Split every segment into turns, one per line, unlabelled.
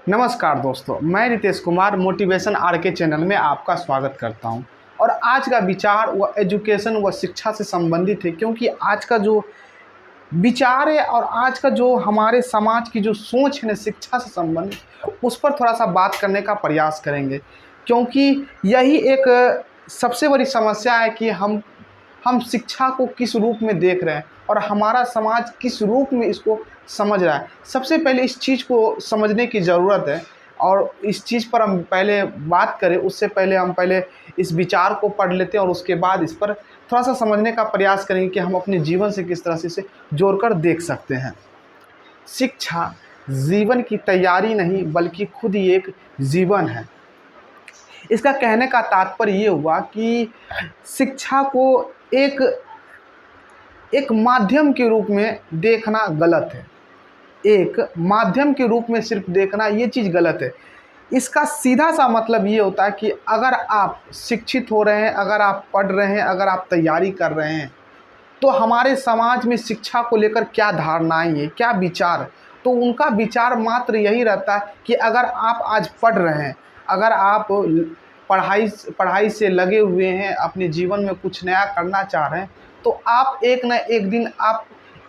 नमस्कार दोस्तों, मैं रितेश कुमार मोटिवेशन आर के चैनल में आपका स्वागत करता हूं। और आज का विचार व एजुकेशन व शिक्षा से संबंधित है, क्योंकि आज का जो विचार है और आज का जो हमारे समाज की जो सोच है ना शिक्षा से संबंधित, उस पर थोड़ा सा बात करने का प्रयास करेंगे। क्योंकि यही एक सबसे बड़ी समस्या है कि हम शिक्षा को किस रूप में देख रहे हैं और हमारा समाज किस रूप में इसको समझ रहा है। सबसे पहले इस चीज़ को समझने की ज़रूरत है, और इस चीज़ पर हम पहले बात करें उससे पहले हम पहले इस विचार को पढ़ लेते हैं और उसके बाद इस पर थोड़ा सा समझने का प्रयास करेंगे कि हम अपने जीवन से किस तरह से इसे जोड़कर देख सकते हैं। शिक्षा जीवन की तैयारी नहीं बल्कि खुद ही एक जीवन है। इसका कहने का तात्पर्य ये हुआ कि शिक्षा को एक एक माध्यम के रूप में देखना गलत है। एक माध्यम के रूप में सिर्फ देखना ये चीज़ गलत है। इसका सीधा सा मतलब ये होता है कि अगर आप शिक्षित हो रहे हैं, अगर आप पढ़ रहे हैं, अगर आप तैयारी कर रहे हैं, तो हमारे समाज में शिक्षा को लेकर क्या धारणाएं हैं, क्या विचार। तो उनका विचार मात्र यही रहता है कि अगर आप आज पढ़ रहे हैं, अगर आप पढ़ाई से लगे हुए हैं, अपने जीवन में कुछ नया करना चाह रहे हैं, तो आप एक न एक दिन आप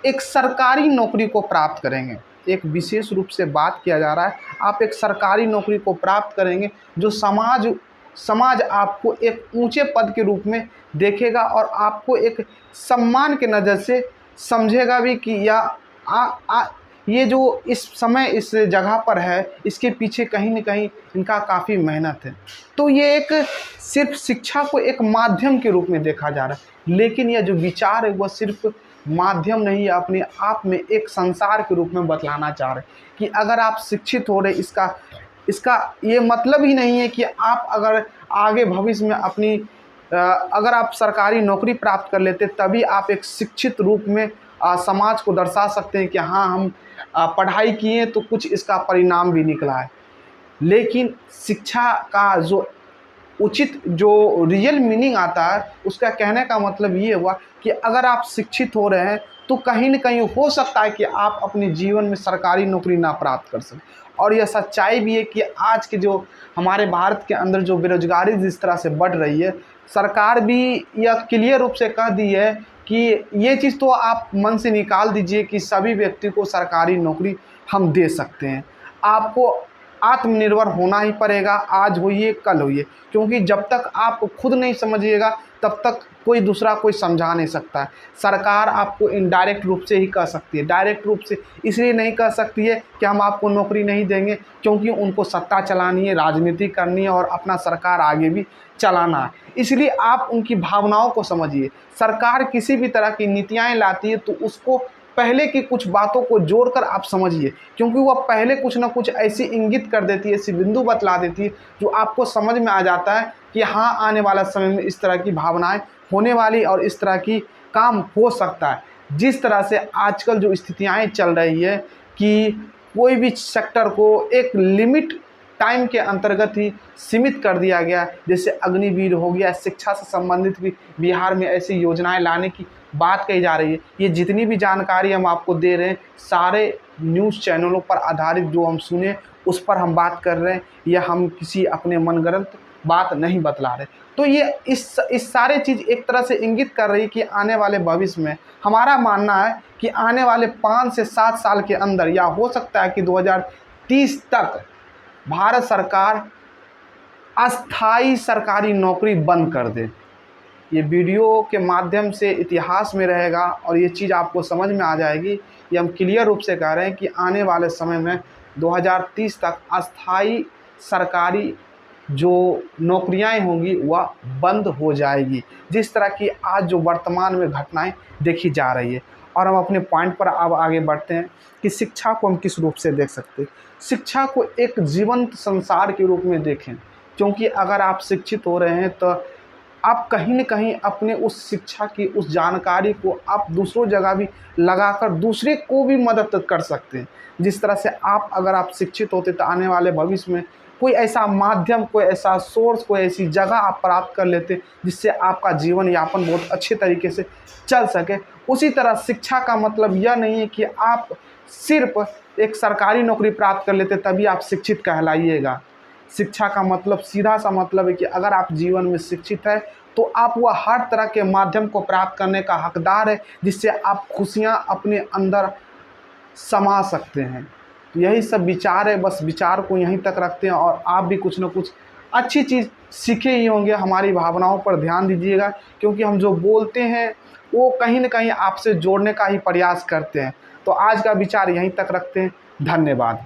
एक सरकारी नौकरी को प्राप्त करेंगे। एक विशेष रूप से बात किया जा रहा है, आप एक सरकारी नौकरी को प्राप्त करेंगे जो समाज आपको एक ऊंचे पद के रूप में देखेगा और आपको एक सम्मान के नज़र से समझेगा भी कि ये जो इस समय इस जगह पर है, इसके पीछे कहीं न कहीं इनका काफ़ी मेहनत है। तो ये एक सिर्फ शिक्षा को एक माध्यम के रूप में देखा जा रहा है, लेकिन यह जो विचार है वह सिर्फ माध्यम नहीं है, अपने आप में एक संसार के रूप में बतलाना चाह रहे हैं कि अगर आप शिक्षित हो रहे, इसका ये मतलब ही नहीं है कि आप अगर आगे भविष्य में अगर आप सरकारी नौकरी प्राप्त कर लेते तभी आप एक शिक्षित रूप में समाज को दर्शा सकते हैं कि हाँ, हम पढ़ाई किए तो कुछ इसका परिणाम भी निकला है। लेकिन शिक्षा का जो उचित जो रियल मीनिंग आता है, उसका कहने का मतलब ये हुआ कि अगर आप शिक्षित हो रहे हैं तो कहीं न कहीं हो सकता है कि आप अपने जीवन में सरकारी नौकरी ना प्राप्त कर सकें। और यह सच्चाई भी है कि आज के जो हमारे भारत के अंदर जो बेरोजगारी जिस तरह से बढ़ रही है, सरकार भी यह क्लियर रूप से कह दी है कि ये चीज़ तो आप मन से निकाल दीजिए कि सभी व्यक्ति को सरकारी नौकरी हम दे सकते हैं। आपको आत्मनिर्भर होना ही पड़ेगा, आज होइए कल होइए, क्योंकि जब तक आप खुद नहीं समझिएगा तब तक कोई समझा नहीं सकता है। सरकार आपको इनडायरेक्ट रूप से ही कह सकती है, डायरेक्ट रूप से इसलिए नहीं कह सकती है कि हम आपको नौकरी नहीं देंगे, क्योंकि उनको सत्ता चलानी है, राजनीति करनी है और अपना सरकार आगे भी चलाना है। इसलिए आप उनकी भावनाओं को समझिए। सरकार किसी भी तरह की नीतियाँ लाती है तो उसको पहले की कुछ बातों को जोड़कर आप समझिए, क्योंकि वह पहले कुछ ना कुछ ऐसी इंगित कर देती है, ऐसी बिंदु बतला देती है जो आपको समझ में आ जाता है कि हाँ, आने वाला समय में इस तरह की भावनाएं होने वाली और इस तरह की काम हो सकता है। जिस तरह से आजकल जो स्थितियाँ चल रही है कि कोई भी सेक्टर को एक लिमिट टाइम के अंतर्गत ही सीमित कर दिया गया, जैसे अग्निवीर हो गया, शिक्षा से संबंधित भी बिहार में ऐसी योजनाएं लाने की बात कही जा रही है। ये जितनी भी जानकारी हम आपको दे रहे हैं, सारे न्यूज़ चैनलों पर आधारित जो हम सुने उस पर हम बात कर रहे हैं, या हम किसी अपने मनगढ़ंत बात नहीं बतला रहे। तो ये इस सारे चीज़ एक तरह से इंगित कर रही है कि आने वाले भविष्य में, हमारा मानना है कि आने वाले 5 से 7 साल के अंदर, या हो सकता है कि 2030 तक भारत सरकार अस्थाई सरकारी नौकरी बंद कर दे। ये वीडियो के माध्यम से इतिहास में रहेगा और ये चीज़ आपको समझ में आ जाएगी। ये हम क्लियर रूप से कह रहे हैं कि आने वाले समय में 2030 तक अस्थाई सरकारी जो नौकरियां होंगी वह बंद हो जाएगी, जिस तरह की आज जो वर्तमान में घटनाएं देखी जा रही है। और हम अपने पॉइंट पर अब आगे बढ़ते हैं कि शिक्षा को हम किस रूप से देख सकते हैं। शिक्षा को एक जीवंत संसार के रूप में देखें, क्योंकि अगर आप शिक्षित हो रहे हैं तो आप कहीं न कहीं अपने उस शिक्षा की उस जानकारी को आप दूसरों जगह भी लगाकर दूसरे को भी मदद कर सकते हैं। जिस तरह से अगर आप शिक्षित होते तो आने वाले भविष्य में कोई ऐसा माध्यम, कोई ऐसा सोर्स, कोई ऐसी जगह आप प्राप्त कर लेते जिससे आपका जीवन यापन बहुत अच्छे तरीके से चल सके। उसी तरह शिक्षा का मतलब यह नहीं है कि आप सिर्फ एक सरकारी नौकरी प्राप्त कर लेते तभी आप शिक्षित कहलाइएगा। शिक्षा का मतलब सीधा सा मतलब है कि अगर आप जीवन में शिक्षित है तो आप वह हर तरह के माध्यम को प्राप्त करने का हकदार है जिससे आप खुशियाँ अपने अंदर समा सकते हैं। तो यही सब विचार है, बस विचार को यहीं तक रखते हैं और आप भी कुछ ना कुछ अच्छी चीज़ सीखे ही होंगे। हमारी भावनाओं पर ध्यान दीजिएगा क्योंकि हम जो बोलते हैं वो कहीं न कहीं आपसे जोड़ने का ही प्रयास करते हैं। तो आज का विचार यहीं तक रखते हैं। धन्यवाद।